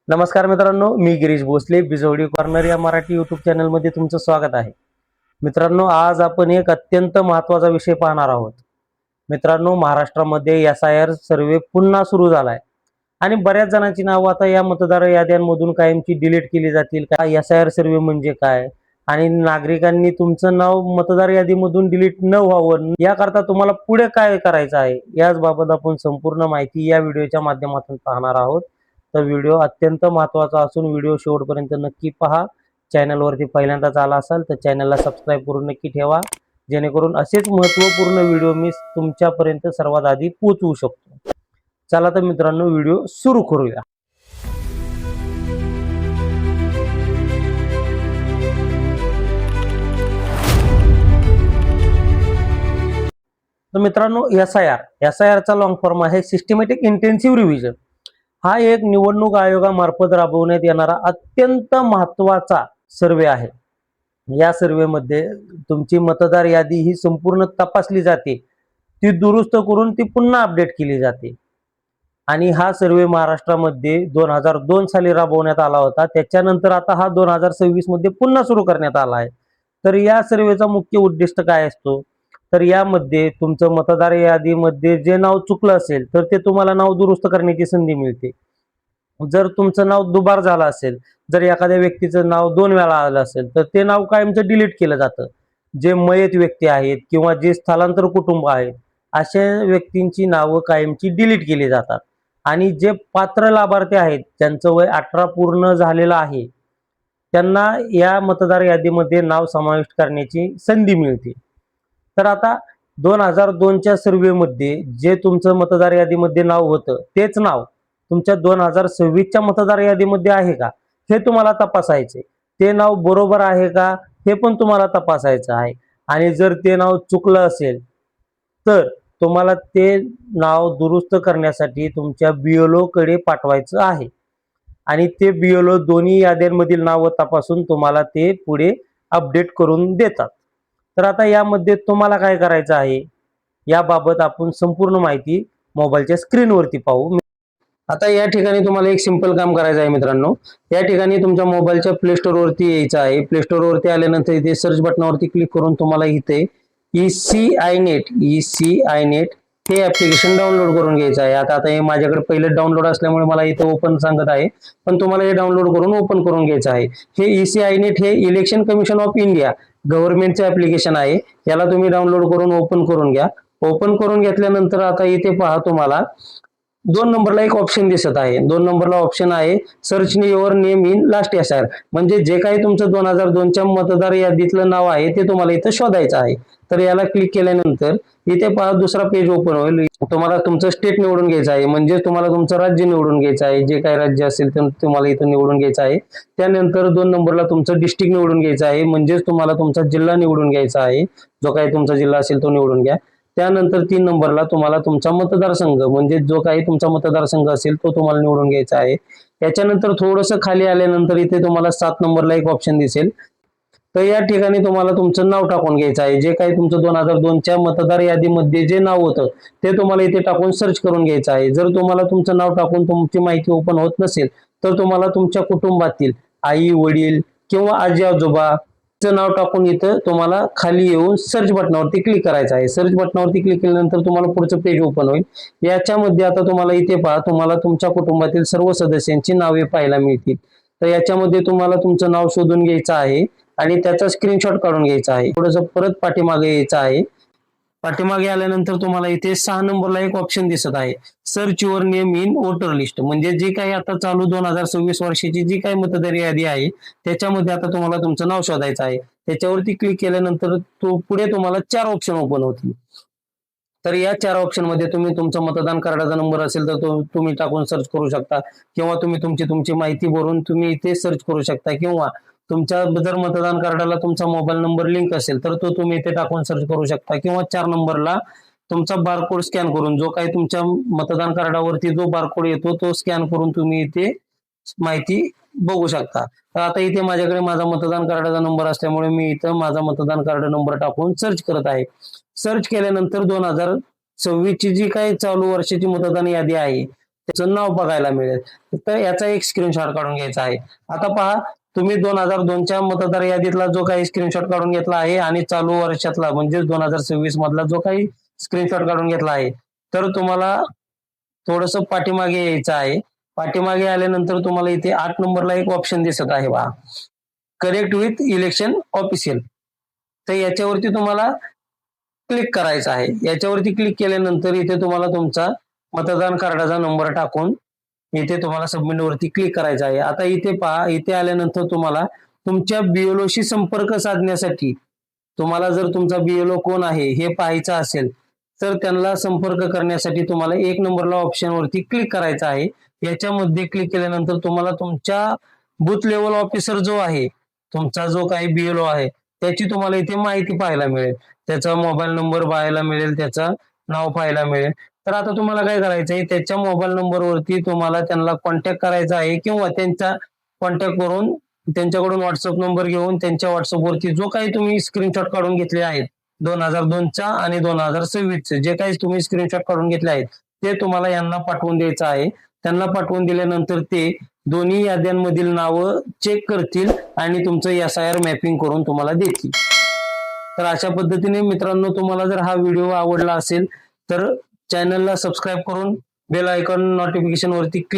नमस्कार मित्रांनो, मी गिरीश भोसले बिजवडी कॉर्नर या मराठी यूट्यूब चॅनलमध्ये तुमचं स्वागत आहे. मित्रांनो, आज आपण एक अत्यंत महत्त्वाचा विषय पाहणार आहोत. मित्रांनो, महाराष्ट्रामध्ये SIR सर्वे पुन्हा सुरू झालाय आणि बऱ्याच जणांची नावं आता या मतदार याद्यांमधून कायमची डिलीट केली जातील. काय SIR सर्वे म्हणजे काय आणि नागरिकांनी तुमचं नाव मतदार यादीमधून डिलीट न व्हावं याकरता तुम्हाला पुढे काय करायचं आहे, याच बाबत आपण संपूर्ण माहिती या व्हिडिओच्या माध्यमातून पाहणार आहोत. तर व्हिडिओ अत्यंत महत्त्वाचा असून व्हिडिओ शेवटपर्यंत नक्की पहा. चॅनलवरती पहिल्यांदाच आला असाल तर चॅनलला सबस्क्राईब करून नक्की ठेवा, जेणेकरून असेच महत्त्वपूर्ण व्हिडिओ मी तुमच्यापर्यंत सर्वात आधी पोहोचवू शकतो. चला तर मित्रांनो, व्हिडिओ सुरू करूया. तर मित्रांनो, SIR चा लॉंग फॉर्म आहे सिस्टमॅटिक इंटेन्सिव्ह रिव्हिजन. हा एक निवडणूक आयोगामार्फत राबवण्यात येणारा अत्यंत महत्त्वाचा सर्वे आहे. या सर्वेमध्ये तुमची मतदार यादी ही संपूर्ण तपासली जाते, ती दुरुस्त करून ती पुन्हा अपडेट केली जाते. आणि हा सर्वे महाराष्ट्रामध्ये 2002 साली राबवण्यात आला होता. त्याच्यानंतर आता हा 2026 मध्ये पुन्हा सुरू करण्यात आला आहे. तर या सर्वेचा मुख्य उद्दिष्ट काय असतो, तर यामध्ये तुमचं मतदार यादीमध्ये जे नाव चुकलं असेल तर ते तुम्हाला नाव दुरुस्त करण्याची संधी मिळते. जर तुमचं नाव दुबार झालं असेल, जर एखाद्या व्यक्तीचं नाव 2 वेळा आलं असेल तर ते नाव कायमचं डिलीट केलं जातं. जे मयत व्यक्ती आहेत किंवा जे स्थलांतर कुटुंब आहेत, अशा व्यक्तींची नावं कायमची डिलीट केली जातात. आणि जे पात्र लाभार्थी आहेत, ज्यांचं वय 18 पूर्ण झालेलं आहे, त्यांना या मतदार यादीमध्ये नाव समाविष्ट करण्याची संधी मिळते. तर आता 2002च्या सर्वेमध्ये जे तुमचं मतदार यादीमध्ये नाव होतं, तेच नाव तुमच्या 2026च्या मतदार यादीमध्ये आहे का, हे तुम्हाला तपासायचे. ते नाव बरोबर आहे का, हे पण तुम्हाला तपासायचं आहे. आणि जर ते नाव चुकलं असेल तर तुम्हाला ते नाव दुरुस्त करण्यासाठी तुमच्या BLO कडे पाठवायचं आहे. आणि ते BLO दोन्ही याद्यांमधील नावं तपासून तुम्हाला ते पुढे अपडेट करून देतात. तर आता यामध्ये तुम्हाला काय करायचं आहे, याबाबत आपण संपूर्ण माहिती मोबाईलच्या स्क्रीनवरती पाहू. आता या ठिकाणी तुम्हाला एक सिंपल काम करायचं आहे मित्रांनो. या ठिकाणी तुमच्या मोबाईलच्या प्ले स्टोअरवरती यायचं आहे. प्ले स्टोअरवरती आल्यानंतर इथे सर्च बटनावरती क्लिक करून तुम्हाला इथे ECI NET हे ऍप्लिकेशन डाउनलोड करून घ्यायचं आहे. आता हे माझ्याकडे पहिले डाउनलोड असल्यामुळे मला इथे ओपन सांगत आहे, पण तुम्हाला हे डाउनलोड करून ओपन करून घ्यायचं आहे. हे ECI NET हे इलेक्शन कमिशन ऑफ इंडिया गव्हर्नमेंटचं ऍप्लिकेशन आहे. याला तुम्ही डाउनलोड करून ओपन करून घ्या. ओपन करून घेतल्यानंतर आता इथे पहा, तुम्हाला 2 नंबरला एक ऑप्शन दिसत आहे. 2 नंबरला ऑप्शन आहे search your name in last SIR. म्हणजे जे काही तुमचं 2002च्या मतदार यादीतलं नाव आहे ते तुम्हाला इथं शोधायचं आहे. तर याला क्लिक केल्यानंतर इथे पहा दुसरा पेज ओपन होईल. तुम्हाला तुमचं स्टेट निवडून घ्यायचं आहे, म्हणजे तुम्हाला तुमचं राज्य निवडून घ्यायचं आहे. जे काही राज्य असेल ते तुम्हाला इथं निवडून घ्यायचं आहे. त्यानंतर 2 नंबरला तुमचं डिस्ट्रिक्ट निवडून घ्यायचं आहे, म्हणजेच तुम्हाला तुमचा जिल्हा निवडून घ्यायचा आहे. जो काही तुमचा जिल्हा असेल तो निवडून घ्या. त्यानंतर 3 नंबरला तुम्हाला तुमचा मतदारसंघ, म्हणजे जो काही तुमचा मतदारसंघ असेल तो तुम्हाला निवडून घ्यायचा आहे. याच्यानंतर थोडंसं खाली आल्यानंतर इथे तुम्हाला 7 नंबरला एक ऑप्शन दिसेल. तर या ठिकाणी तुम्हाला तुमचं नाव टाकून घ्यायचं आहे. जे काही तुमचं 2002च्या मतदार यादीमध्ये जे नाव होतं ते तुम्हाला इथे टाकून सर्च करून घ्यायचं आहे. जर तुम्हाला तुमचं नाव टाकून तुमची माहिती ओपन होत नसेल तर तुम्हाला तुमच्या कुटुंबातील आई वडील किंवा आजी आजोबा नाव टाकून इथं तुम्हाला खाली येऊन सर्च बटनावरती क्लिक करायचं आहे. सर्च बटनावरती क्लिक केल्यानंतर तुम्हाला पुढचं पेज ओपन होईल. याच्यामध्ये आता तुम्हाला इथे पहा, तुम्हाला तुमच्या कुटुंबातील सर्व सदस्यांची नावे पाहायला मिळतील. तर याच्यामध्ये तुम्हाला तुमचं नाव शोधून घ्यायचं आहे आणि त्याचा स्क्रीनशॉट काढून घ्यायचा आहे. थोडंसं परत पाठीमागे यायचं आहे. पाठीमागे आल्यानंतर तुम्हाला इथे 6 नंबरला एक ऑप्शन दिसत आहे search your name in voter list. म्हणजे जी काही आता चालू 2026 वर्षाची जी काही मतदार यादी आहे त्याच्यामध्ये आता तुम्हाला तुमचं नाव शोधायचं आहे. त्याच्यावरती क्लिक केल्यानंतर पुढे तुम्हाला 4 ऑप्शन ओपन होतील. तर या 4 ऑप्शन मध्ये तुम्ही तुमचा मतदान कार्डाचा नंबर असेल तर तो तुम्ही टाकून सर्च करू शकता, किंवा तुम्ही तुमची माहिती भरून तुम्ही इथे सर्च करू शकता, किंवा तुमच्या जर मतदान कार्डाला तुमचा मोबाईल नंबर लिंक असेल तर तो तुम्ही इथे टाकून सर्च करू शकता, किंवा 4 नंबरला तुमचा बारकोड स्कॅन करून जो काही तुमच्या मतदान कार्डावरती जो बारकोड येतो तो स्कॅन करून तुम्ही इथे माहिती बघू शकता. तर आता इथे माझ्याकडे माझा मतदान कार्डाचा नंबर असल्यामुळे मी इथं माझा मतदान कार्ड नंबर टाकून सर्च करत आहे. सर्च केल्यानंतर 2026 ची जी काही चालू वर्षाची मतदान यादी आहे त्याचं नाव बघायला मिळेल. तर याचा एक स्क्रीनशॉट काढून घ्यायचा आहे. आता पहा, तुम्ही 2002च्या मतदार यादीतला जो काही स्क्रीनशॉट काढून घेतला आहे आणि चालू वर्षातला म्हणजे 2026 मधला जो काही स्क्रीनशॉट काढून घेतला आहे, तर तुम्हाला थोडस पाठीमागे यायचं आहे. पाठीमागे आल्यानंतर तुम्हाला इथे 8 नंबरला एक ऑप्शन दिसत आहे पहा, कनेक्ट विथ इलेक्शन ऑफिशियल. तर याच्यावरती तुम्हाला क्लिक करायचं आहे. याच्यावरती क्लिक केल्यानंतर इथे तुम्हाला तुमचा मतदान कार्डाचा नंबर टाकून इथे तुम्हाला सबमिट वरती क्लिक करायचं आहे. आता इथे पहा, इथे आल्यानंतर तुम्हाला तुमच्या बीएलओशी संपर्क साधण्यासाठी तुम्हाला जर तुमचा बीएलओ कोण आहे हे पाहायचं असेल तर त्यांना संपर्क करण्यासाठी तुम्हाला 1 नंबरला ऑप्शन वरती क्लिक करायचं आहे. याच्यामध्ये क्लिक केल्यानंतर तुम्हाला तुमच्या बूथ लेवल ऑफिसर जो आहे, तुमचा जो काही बीएलओ आहे, त्याची तुम्हाला इथे माहिती पाहायला मिळेल. त्याचा मोबाईल नंबर पाहायला मिळेल, त्याचं नाव पाहायला मिळेल. तर आता तुम्हाला काय करायचं आहे, त्याच्या मोबाईल नंबरवरती तुम्हाला त्यांना कॉन्टॅक्ट करायचा आहे किंवा त्यांचा कॉन्टॅक्ट करून त्यांच्याकडून व्हॉट्सअप नंबर घेऊन त्यांच्या व्हॉट्सअपवरती जो काही तुम्ही स्क्रीनशॉट काढून घेतले आहेत 2002चा आणि 2026चे जे काही तुम्ही स्क्रीनशॉट काढून घेतले आहेत ते तुम्हाला यांना पाठवून द्यायचं आहे. त्यांना पाठवून दिल्यानंतर ते दोन्ही याद्यांमधील नावं चेक करतील आणि तुमचं SIR मॅपिंग करून तुम्हाला देतील. तर अशा पद्धतीने मित्रांनो, तुम्हाला जर हा व्हिडिओ आवडला असेल तर चॅनलला सबस्क्राईब करून बेल आयकॉन नोटिफिकेशन वरती क्लिक